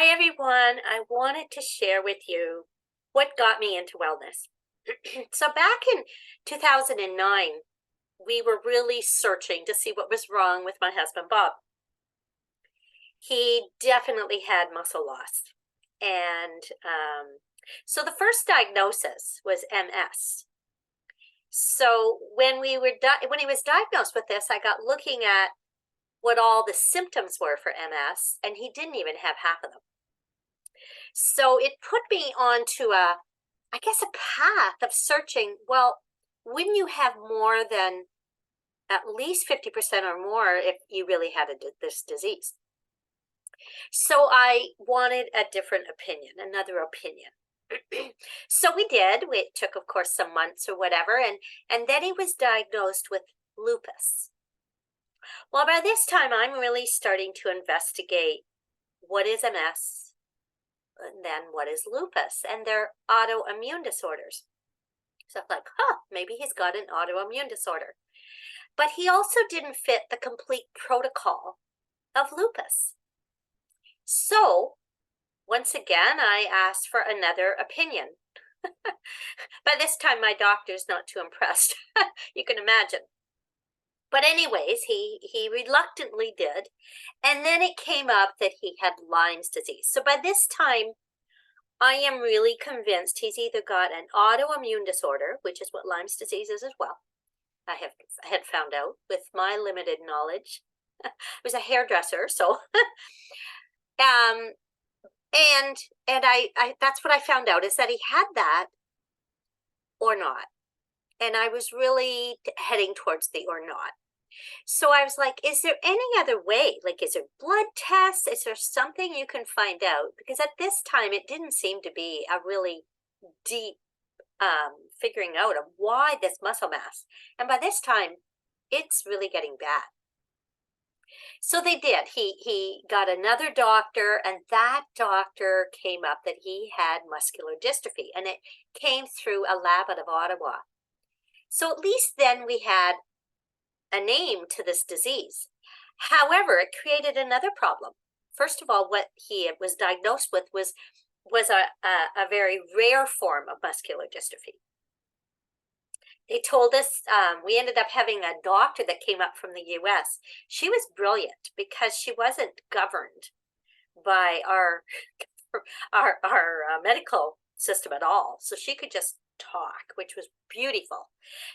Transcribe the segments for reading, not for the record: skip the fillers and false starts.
Hi, everyone. I wanted to share with you what got me into wellness. So, back in 2009, we were really searching to see what was wrong with my husband, Bob. He definitely had muscle loss. And so, the first diagnosis was MS. So, when he was diagnosed with this, I got looking at what all the symptoms were for MS, and he didn't even have half of them. So it put me onto I guess, a path of searching. Well, wouldn't you have more than at least 50% or more if you really had this disease? So I wanted a different opinion, another opinion. So we did. It took, of course, some months or whatever, and then he was diagnosed with lupus. Well, by this time, I'm really starting to investigate what is MS, and then what is lupus, and they're autoimmune disorders. So I'm like, maybe he's got an autoimmune disorder. But he also didn't fit the complete protocol of lupus. So once again, I asked for another opinion. By this time, my doctor's not too impressed. You can imagine. But anyways, he reluctantly did. And then it came up that he had Lyme's disease. So by this time, I am really convinced he's either got an autoimmune disorder, which is what Lyme's disease is as well. I had found out with my limited knowledge. I was a hairdresser, so um, and I that's what I found out, is that he had that or not, and I was really heading towards the or not. So I was like, is there any other way? Like, is there blood tests? Is there something you can find out? Because at this time, it didn't seem to be a really deep figuring out of why this muscle mass. And by this time, it's really getting bad. So they did. He got another doctor, and that doctor came up that he had muscular dystrophy, and it came through a lab out of Ottawa. So at least then we had a name to this disease. However, it created another problem. First of all, what he was diagnosed with was a very rare form of muscular dystrophy. They told us, we ended up having a doctor that came up from the US. She was brilliant because she wasn't governed by our medical system at all. So she could just talk, which was beautiful,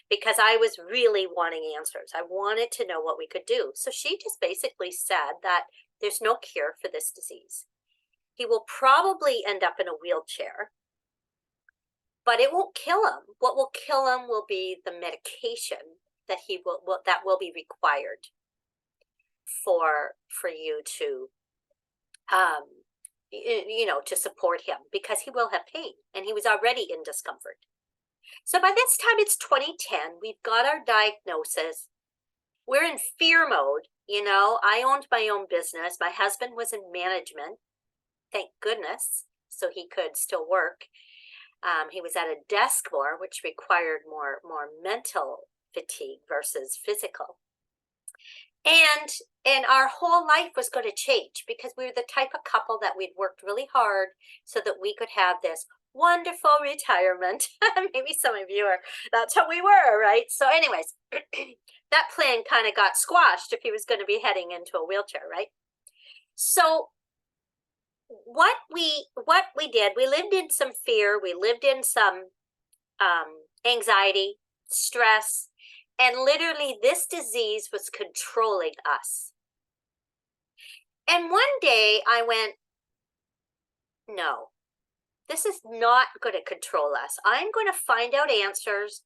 because I was really wanting answers. I wanted to know what we could do. So she just basically said that there's no cure for this disease. He will probably end up in a wheelchair, but it won't kill him. What will kill him will be the medication that that will be required for you to to support him, because he will have pain, and he was already in discomfort. So by this time, it's 2010. We've got our diagnosis. We're in fear mode. I owned my own business. My husband was in management, thank goodness, so he could still work. He was at a desk more, which required more mental fatigue versus physical. And our whole life was going to change, because we were the type of couple that we'd worked really hard so that we could have this wonderful retirement. Maybe some of you that's how we were, right? So anyways, that plan kind of got squashed if he was going to be heading into a wheelchair, right? So what we did, we lived in some fear, we lived in some anxiety, stress, and literally this disease was controlling us. And one day I went, no, this is not going to control us. I'm going to find out answers.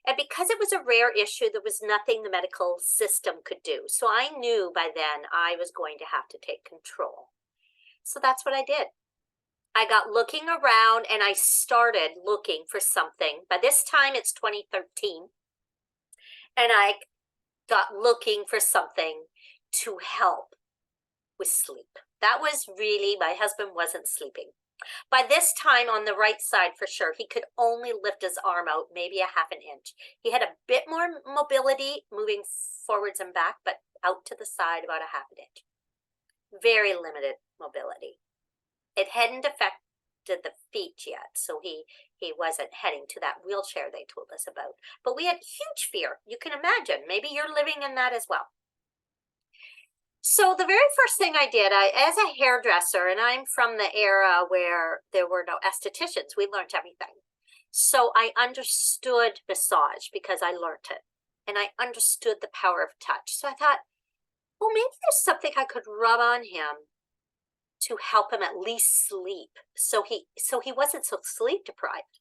And because it was a rare issue, there was nothing the medical system could do. So I knew by then I was going to have to take control. So that's what I did. I got looking around, and I started looking for something. By this time, it's 2013. And I got looking for something to help with sleep. That was really, my husband wasn't sleeping. By this time, on the right side, for sure, he could only lift his arm out maybe a half an inch. He had a bit more mobility moving forwards and back, but out to the side about a half an inch. Very limited mobility. It hadn't affected the feet yet, so he wasn't heading to that wheelchair they told us about. But we had huge fear. You can imagine. Maybe you're living in that as well. So the very first thing I did, as a hairdresser, and I'm from the era where there were no estheticians, we learned everything. So I understood massage because I learned it, and I understood the power of touch. So I thought, well, maybe there's something I could rub on him to help him at least sleep, so he wasn't so sleep deprived.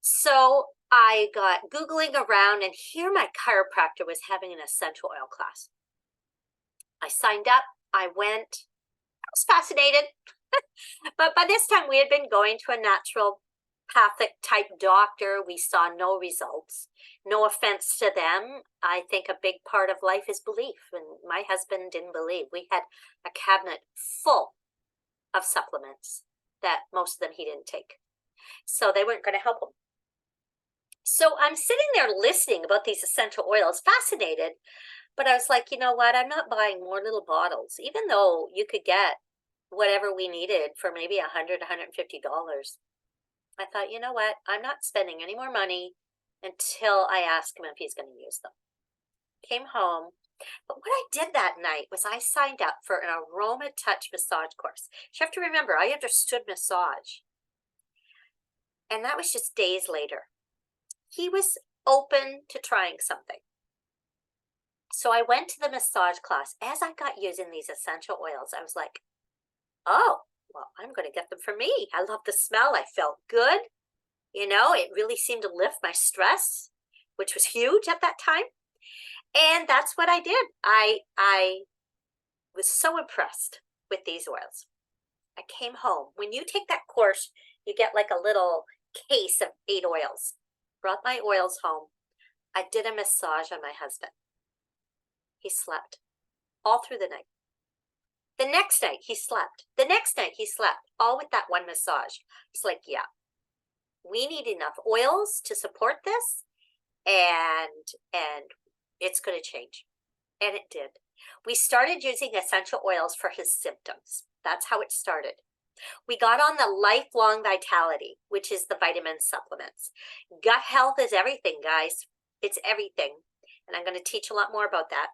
So I got Googling around, and here my chiropractor was having an essential oil class. I signed up, I went, I was fascinated. But by this time we had been going to a naturopathic type doctor. We saw no results. No offense to them. I think a big part of life is belief, and my husband didn't believe. We had a cabinet full of supplements that most of them he didn't take. So they weren't going to help him. So I'm sitting there listening about these essential oils, fascinated. But I was like, you know what? I'm not buying more little bottles, even though you could get whatever we needed for maybe $100, $150. I thought, you know what? I'm not spending any more money until I ask him if he's going to use them. Came home. But what I did that night was I signed up for an aroma touch massage course. You have to remember, I understood massage. And that was just days later. He was open to trying something. So I went to the massage class. As I got using these essential oils, I was like, oh, well, I'm going to get them for me. I love the smell. I felt good. You know, it really seemed to lift my stress, which was huge at that time. And that's what I did. I was so impressed with these oils. I came home. When you take that course, you get like a little case of 8 oils. Brought my oils home. I did a massage on my husband. He slept all through the night. The next night he slept. The next night he slept, all with that one massage. It's like, yeah, we need enough oils to support this, and it's going to change. And it did. We started using essential oils for his symptoms. That's how it started. We got on the Lifelong Vitality, which is the vitamin supplements. Gut health is everything, guys. It's everything. And I'm going to teach a lot more about that.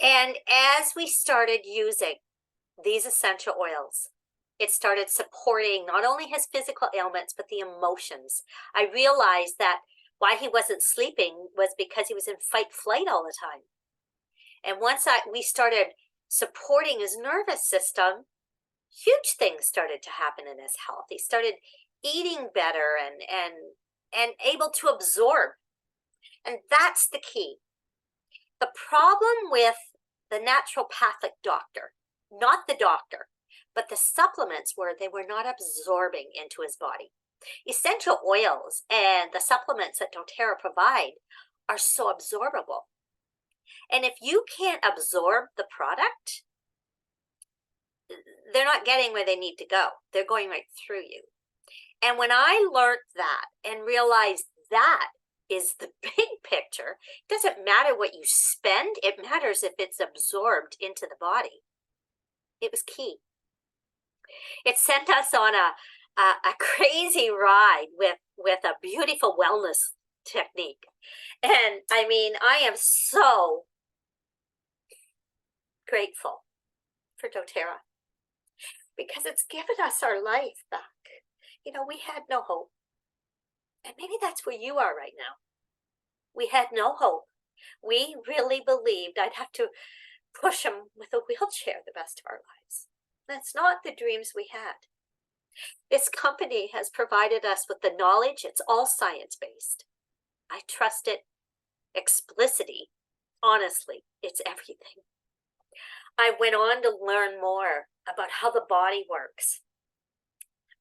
And as we started using these essential oils, it started supporting not only his physical ailments, but the emotions. I realized that why he wasn't sleeping was because he was in fight flight all the time. And once we started supporting his nervous system, huge things started to happen in his health. He started eating better and able to absorb. And that's the key. The problem with the naturopathic doctor, not the doctor, but the supplements were they were not absorbing into his body. Essential oils and the supplements that doTERRA provide are so absorbable. And if you can't absorb the product, they're not getting where they need to go. They're going right through you. And when I learned that and realized that is the big picture, it doesn't matter what you spend. It matters if it's absorbed into the body. It was key. It sent us on a crazy ride with a beautiful wellness technique. And I mean, I am so grateful for doTERRA because it's given us our life back. You know, we had no hope. And maybe that's where you are right now. We had no hope. We really believed I'd have to push him with a wheelchair the rest of our lives. That's not the dreams we had. This company has provided us with the knowledge. It's all science-based. I trust it. Explicity, honestly, it's everything. I went on to learn more about how the body works.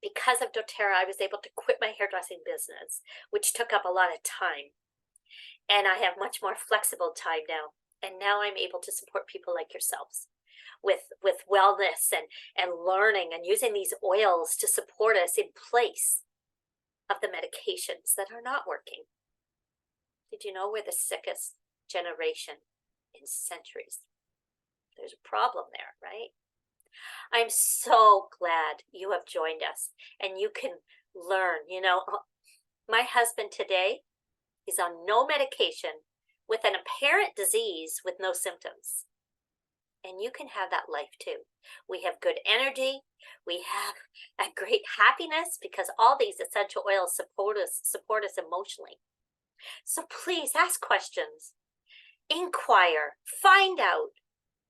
Because of doTERRA, I was able to quit my hairdressing business, which took up a lot of time. And I have much more flexible time now. And now I'm able to support people like yourselves with wellness and learning and using these oils to support us in place of the medications that are not working. Did you know we're the sickest generation in centuries? There's a problem there, right? I'm so glad you have joined us and you can learn. My husband today, he's on no medication with an apparent disease with no symptoms. And you can have that life too. We have good energy. We have a great happiness because all these essential oils support us emotionally. So please ask questions, inquire, find out.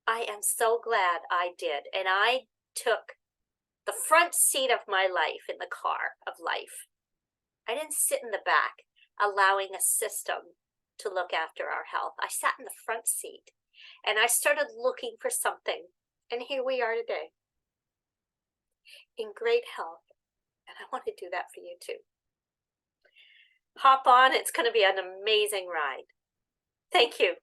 I am so glad I did. And I took the front seat of my life in the car of life. I didn't sit in the back allowing a system to look after our health. I sat in the front seat and I started looking for something. And here we are today in great health. And I want to do that for you too. Hop on. It's going to be an amazing ride. Thank you.